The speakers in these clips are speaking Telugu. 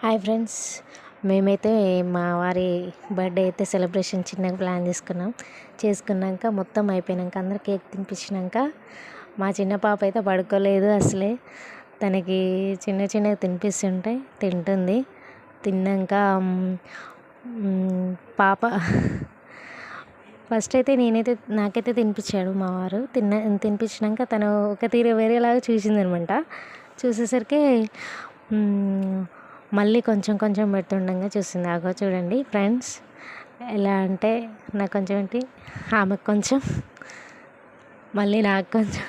హాయ్ ఫ్రెండ్స్, మేమైతే మా వారి బర్త్డే అయితే సెలబ్రేషన్ చిన్నగా ప్లాన్ చేసుకున్నాక మొత్తం అయిపోయాక అందరు కేక్ తినిపించినాక మా చిన్న పాప అయితే పడుకోలేదు అసలే. తనకి చిన్నగా తినిపిస్తుంటే తింటుంది. తిన్నాక పాప ఫస్ట్ అయితే నాకైతే తినిపించాడు మా వారు. తినిపించినాక తను ఒక తీరు వేరేలాగా చూసిందనమాట. చూసేసరికి మళ్ళీ కొంచెం పెడుతుండగా చూస్తుంది. అగో చూడండి ఫ్రెండ్స్, ఎలా అంటే నాకు కొంచెం ఏంటి, ఆమెకు కొంచెం, మళ్ళీ నాకు కొంచెం,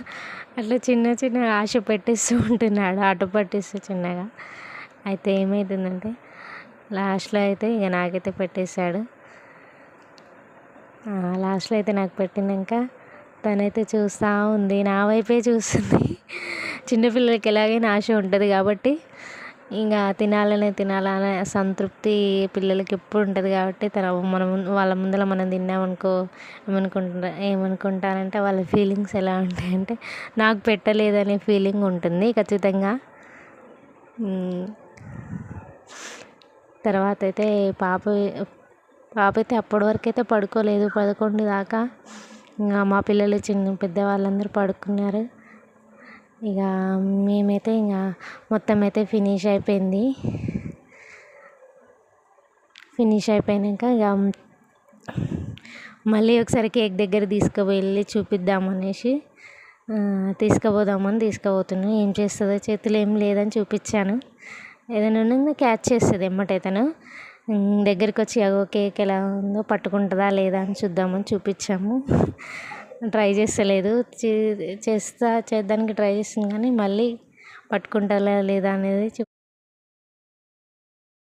అట్లా చిన్న ఆశ పెట్టిస్తూ ఉంటున్నాడు, ఆట పట్టిస్తూ చిన్నగా. అయితే ఏమవుతుందంటే లాస్ట్లో అయితే ఇక నాకైతే పెట్టేశాడు. లాస్ట్లో అయితే నాకు పెట్టినాక తనైతే చూస్తూ ఉంది, నా వైపే చూస్తుంది. చిన్నపిల్లలకి ఎలాగైనా ఆశ ఉంటుంది కాబట్టి ఇంకా తినాలనే సంతృప్తి పిల్లలకి ఎప్పుడు ఉంటుంది కాబట్టి మనం వాళ్ళ ముందర మనం తిన్నామనుకో ఏమనుకుంటారంటే వాళ్ళ ఫీలింగ్స్ ఎలా ఉంటాయంటే నాకు పెట్టలేదనే ఫీలింగ్ ఉంటుంది ఖచ్చితంగా. తర్వాత అయితే పాప అయితే అప్పటి వరకు అయితే పడుకోలేదు. 11 దాకా ఇంకా మా పిల్లలు పెద్దవాళ్ళందరూ పడుకున్నారు. ఇక మేమైతే ఇంకా మొత్తం అయితే ఫినిష్ అయిపోయాక ఇక మళ్ళీ ఒకసారి కేక్ దగ్గర తీసుకువెళ్ళి చూపిద్దామనేసి తీసుకుపోతున్నాను. ఏం చేస్తుందో, చేతులు ఏం లేదని చూపించాను. ఏదైనా ఉన్నది క్యాచ్ చేస్తుంది ఎమ్మటే తను. దగ్గరికి వచ్చి అగో కేక్ ఎలా ఉందో పట్టుకుంటుందా లేదా అని చూద్దామని చూపించాము. ట్రై చేస్తలేదు, చేద్దానికి ట్రై చేస్తుంది కానీ మళ్ళీ పట్టుకుంటుందా లేదా అనేది